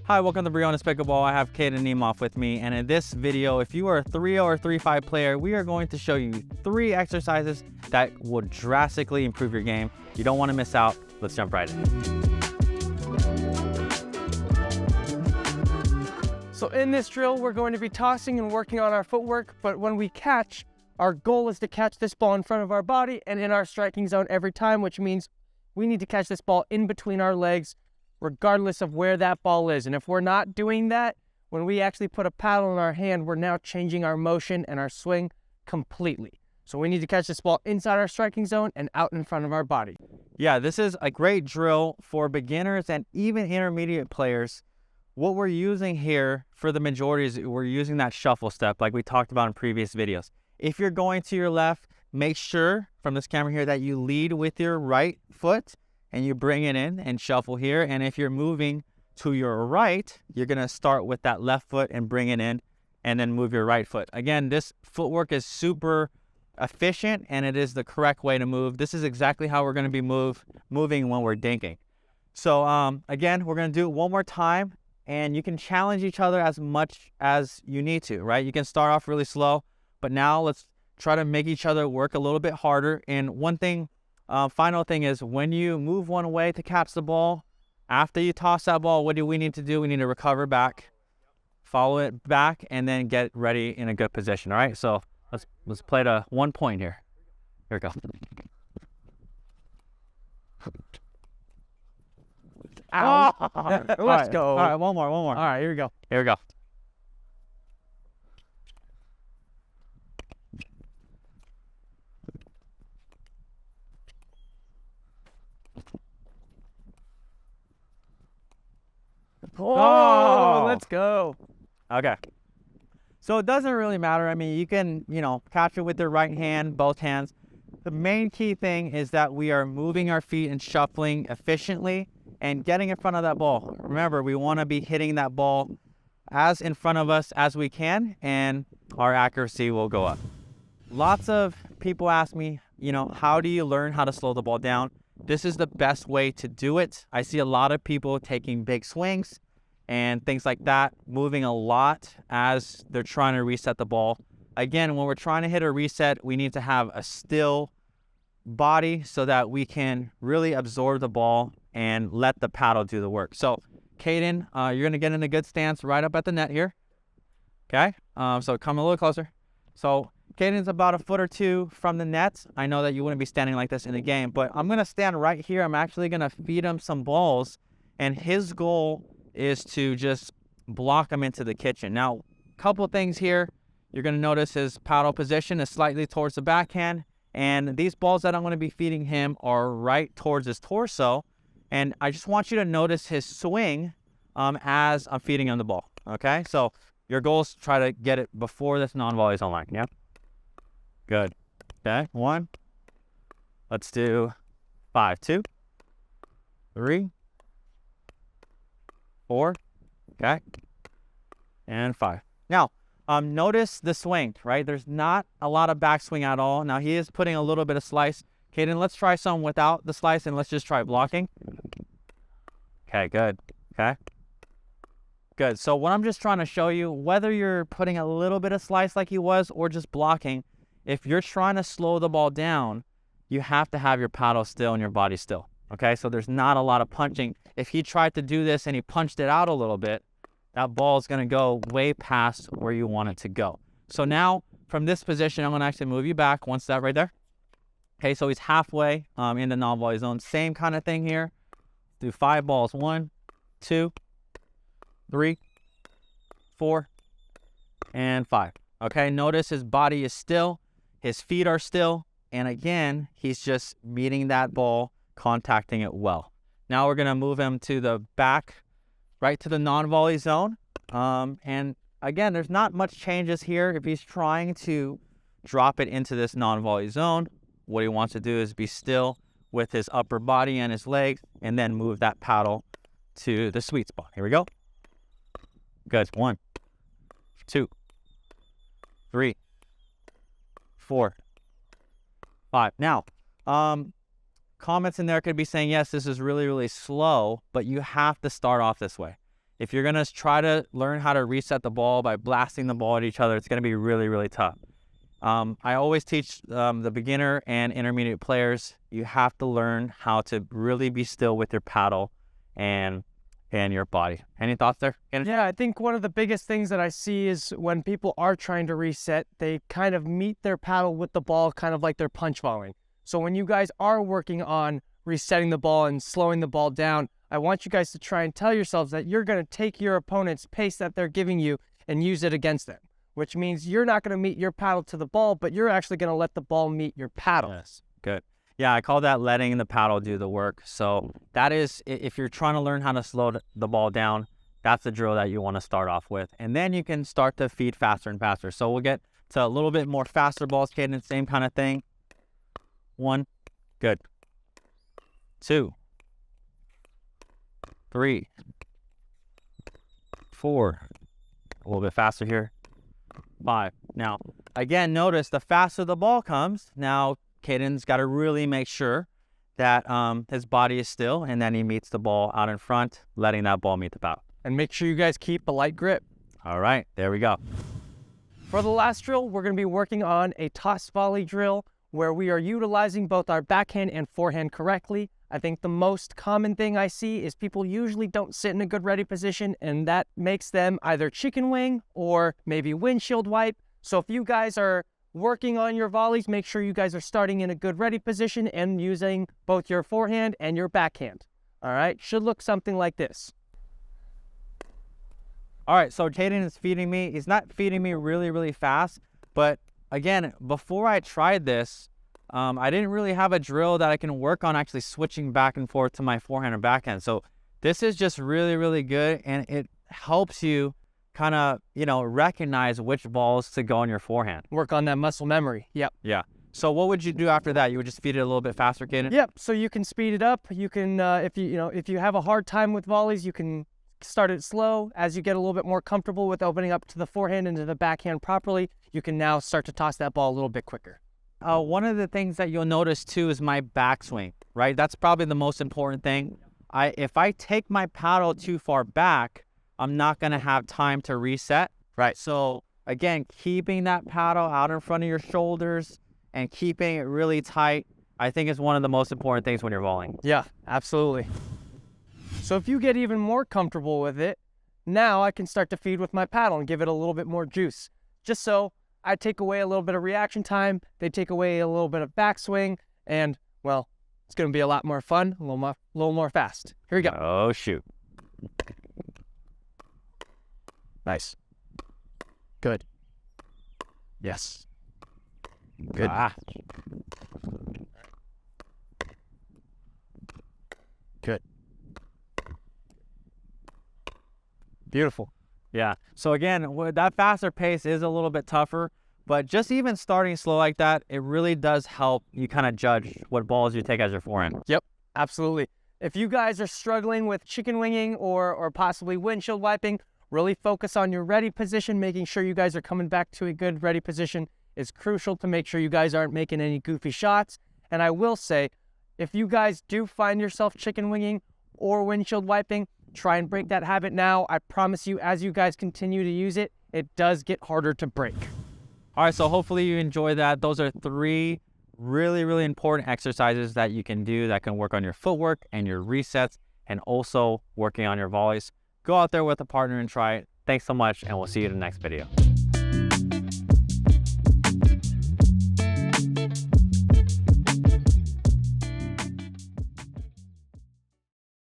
Hi, welcome to Briones Pickleball. I have Caden Niemoff with me, and in this video, if you are a 3-0 or 3-5 player, we are going to show you 3 exercises that will drastically improve your game. You don't want to miss out. Let's jump right in. So in this drill, we're going to be tossing and working on our footwork, but when we catch, our goal is to catch this ball in front of our body and in our striking zone every time, which means we need to catch this ball in between our legs, regardless of where that ball is. And if we're not doing that, when we actually put a paddle in our hand, we're now changing our motion and our swing completely. So we need to catch this ball inside our striking zone and out in front of our body. Yeah, this is a great drill for beginners and even intermediate players. What we're using here for the majority is we're using that shuffle step like we talked about in previous videos. If you're going to your left, make sure from this camera here that you lead with your right foot and you bring it in and shuffle here. And if you're moving to your right, you're going to start with that left foot and bring it in and then move your right foot. Again, this footwork is super efficient and it is the correct way to move. This is exactly how we're going to be moving when we're dinking. So again, we're going to do it one more time, and you can challenge each other as much as you need to, right? You can start off really slow, but now let's try to make each other work a little bit harder. And one thing, final thing is when you move one way to catch the ball, after you toss that ball, what do we need to do? We need to recover back, follow it back, and then get ready in a good position. All right, so let's play to 1 point here. Here we go. Ow. Let's go. All right, one more. All right, here we go. Here we go. Oh, let's go. Okay. So it doesn't really matter. I mean, you can, catch it with your right hand, both hands. The main key thing is that we are moving our feet and shuffling efficiently and getting in front of that ball. Remember, we want to be hitting that ball as in front of us as we can, and our accuracy will go up. Lots of people ask me, how do you learn how to slow the ball down? This is the best way to do it. I see a lot of people taking big swings and things like that, moving a lot as they're trying to reset the ball. Again, when we're trying to hit a reset, we need to have a still body so that we can really absorb the ball and let the paddle do the work. So, Caden, you're going to get in a good stance right up at the net here. Okay? So come a little closer. So Caden's about a foot or two from the net. I know that you wouldn't be standing like this in the game, but I'm going to stand right here. I'm actually going to feed him some balls, and his goal is to just block him into the kitchen. Now, a couple things here. You're going to notice his paddle position is slightly towards the backhand, and these balls that I'm going to be feeding him are right towards his torso. And I just want you to notice his swing as I'm feeding him the ball, okay? So your goal is to try to get it before this non-volley zone line, yeah? Good. Okay, 1. Let's do 5. 2, 3, 4, okay? And 5. Now, notice the swing, right? There's not a lot of backswing at all. Now, he is putting a little bit of slice. Caden, let's try some without the slice, and let's just try blocking. Okay, good. Okay. Good. So what I'm just trying to show you, whether you're putting a little bit of slice like he was or just blocking, if you're trying to slow the ball down, you have to have your paddle still and your body still. Okay, so there's not a lot of punching. If he tried to do this and he punched it out a little bit, that ball is going to go way past where you want it to go. So now, from this position, I'm going to actually move you back 1 step right there. Okay, so he's halfway in the non-volley zone. Same kind of thing here. Do 5 balls. 1, 2, 3, 4, and 5. Okay, notice his body is still, his feet are still, and again, he's just meeting that ball, contacting it well. Now we're going to move him to the back, right to the non-volley zone. And again, there's not much changes here. If he's trying to drop it into this non-volley zone, what he wants to do is be still with his upper body and his legs, and then move that paddle to the sweet spot. Here we go. Good. 1, 2, 3, 4, 5. Now, comments in there could be saying, yes, this is really, really slow, but you have to start off this way. if you're gonna try to learn how to reset the ball by blasting the ball at each other, it's gonna be really, really tough. I always teach the beginner and intermediate players, you have to learn how to really be still with your paddle and your body. Any thoughts there, Kenneth? Yeah, I think one of the biggest things that I see is when people are trying to reset, they kind of meet their paddle with the ball kind of like they're punch volleying. So when you guys are working on resetting the ball and slowing the ball down, I want you guys to try and tell yourselves that you're going to take your opponent's pace that they're giving you and use it against them, which means you're not going to meet your paddle to the ball, but you're actually going to let the ball meet your paddle. Yes, good. Yeah, I call that letting the paddle do the work. So that is, if you're trying to learn how to slow the ball down, that's the drill that you want to start off with. And then you can start to feed faster and faster. So we'll get to a little bit more faster balls, Caden, same kind of thing. 1, good. 2, 3, 4, a little bit faster here. 5. Now, again, notice the faster the ball comes, now Caden's got to really make sure that his body is still and then he meets the ball out in front, letting that ball meet the paddle. And make sure you guys keep a light grip. All right, there we go. For the last drill, we're going to be working on a toss volley drill where we are utilizing both our backhand and forehand correctly. I think the most common thing I see is people usually don't sit in a good ready position, and that makes them either chicken wing or maybe windshield wipe. So if you guys are working on your volleys, make sure you guys are starting in a good ready position and using both your forehand and your backhand. All right, should look something like this. All right, so Caden is feeding me. He's not feeding me really, really fast, but again, before I tried this, I didn't really have a drill that I can work on actually switching back and forth to my forehand and backhand. So this is just really, really good, and it helps you kind of, recognize which balls to go on your forehand. Work on that muscle memory. Yep. Yeah. So what would you do after that? You would just feed it a little bit faster, Caden? Yep. So you can speed it up. You can, if you have a hard time with volleys, you can start it slow. As you get a little bit more comfortable with opening up to the forehand and to the backhand properly, you can now start to toss that ball a little bit quicker. One of the things that you'll notice too is my backswing, right? That's probably the most important thing. If I take my paddle too far back, I'm not going to have time to reset. Right. So again, keeping that paddle out in front of your shoulders and keeping it really tight, I think is one of the most important things when you're volleying. Yeah, absolutely. So if you get even more comfortable with it, now I can start to feed with my paddle and give it a little bit more juice. Just so I take away a little bit of reaction time, they take away a little bit of backswing, and, well, it's going to be a lot more fun, a little more fast. Here we go. Oh, shoot. Nice. Good. Yes. Good. Good. Beautiful. Yeah. So again, that faster pace is a little bit tougher, but just even starting slow like that, it really does help you kind of judge what balls you take as your forehand. Yep, absolutely. If you guys are struggling with chicken winging or possibly windshield wiping, really focus on your ready position. Making sure you guys are coming back to a good ready position is crucial to make sure you guys aren't making any goofy shots. And I will say, if you guys do find yourself chicken winging or windshield wiping, try and break that habit now. I promise you, as you guys continue to use it, it does get harder to break. All right, so hopefully you enjoy that. Those are 3 really, really important exercises that you can do that can work on your footwork and your resets and also working on your volleys. Go out there with a partner and try it. Thanks so much, and we'll see you in the next video.